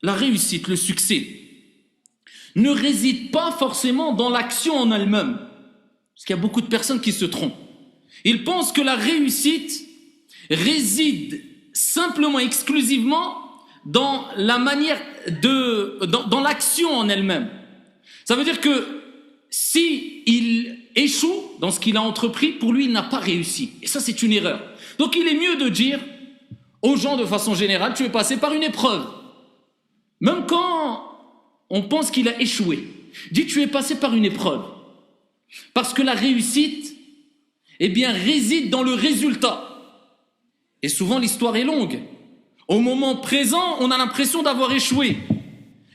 la réussite, le succès, ne réside pas forcément dans l'action en elle-même. Parce qu'il y a beaucoup de personnes qui se trompent. Ils pensent que la réussite réside simplement, exclusivement dans la manière dans l'action en elle-même. Ça veut dire que si il échoue dans ce qu'il a entrepris, pour lui, il n'a pas réussi. Et ça, c'est une erreur. Donc, il est mieux de dire aux gens de façon générale, tu es passé par une épreuve. Même quand on pense qu'il a échoué. Dis, tu es passé par une épreuve. Parce que la réussite, eh bien, réside dans le résultat. Et souvent, l'histoire est longue. Au moment présent, on a l'impression d'avoir échoué.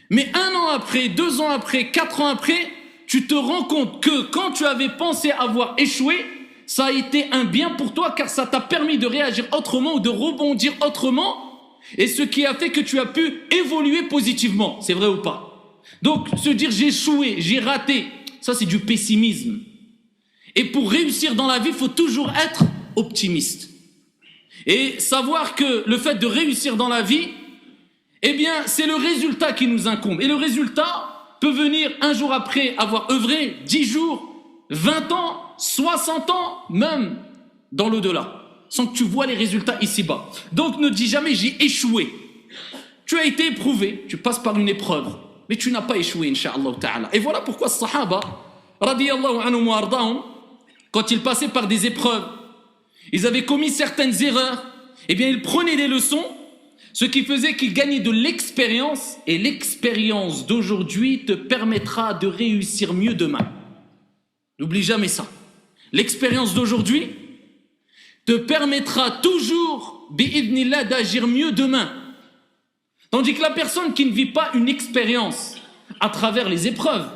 Mais 1 an après, 2 ans après, 4 ans après, tu te rends compte que quand tu avais pensé avoir échoué, ça a été un bien pour toi car ça t'a permis de réagir autrement ou de rebondir autrement, et ce qui a fait que tu as pu évoluer positivement. C'est vrai ou pas? Donc, se dire j'ai échoué, j'ai raté, ça c'est du pessimisme. Et pour réussir dans la vie, il faut toujours être optimiste. Et savoir que le fait de réussir dans la vie, eh bien, c'est le résultat qui nous incombe. Et le résultat peut venir un jour après avoir œuvré, 10 jours, 20 ans, 60 ans, même dans l'au-delà, sans que tu vois les résultats ici-bas. Donc ne dis jamais j'ai échoué. Tu as été éprouvé, tu passes par une épreuve, mais tu n'as pas échoué, incha'Allah ta'ala. Et voilà pourquoi Sahaba, radiyallahu anhum wa ardahum, quand ils passaient par des épreuves, ils avaient commis certaines erreurs, eh bien ils prenaient des leçons, ce qui faisait qu'ils gagnaient de l'expérience, et l'expérience d'aujourd'hui te permettra de réussir mieux demain. N'oublie jamais ça. L'expérience d'aujourd'hui te permettra toujours, bi'idnillah, d'agir mieux demain. Tandis que la personne qui ne vit pas une expérience à travers les épreuves,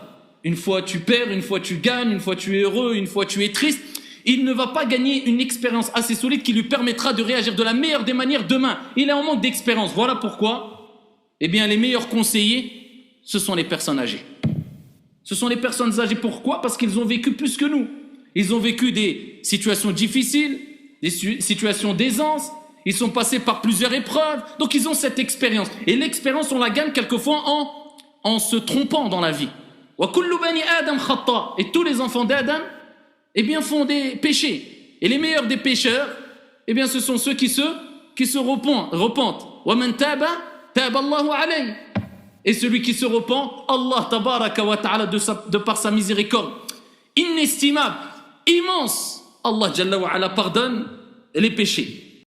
une fois tu perds, une fois tu gagnes, une fois tu es heureux, une fois tu es triste, il ne va pas gagner une expérience assez solide qui lui permettra de réagir de la meilleure des manières demain. Il est en manque d'expérience. Voilà pourquoi, eh bien, les meilleurs conseillers, ce sont les personnes âgées. Ce sont les personnes âgées. Pourquoi? Parce qu'ils ont vécu plus que nous. Ils ont vécu des situations difficiles, des situations d'aisance. Ils sont passés par plusieurs épreuves. Donc, ils ont cette expérience. Et l'expérience, on la gagne quelquefois en se trompant dans la vie. Et tous les enfants d'Adam, eh bien, font des péchés. Et les meilleurs des pécheurs, eh bien, ce sont ceux qui se repentent. Et celui qui se repent, Allah tabaraka wa ta'ala, de par sa miséricorde inestimable, immense, Allah jalla wa ala pardonne les péchés.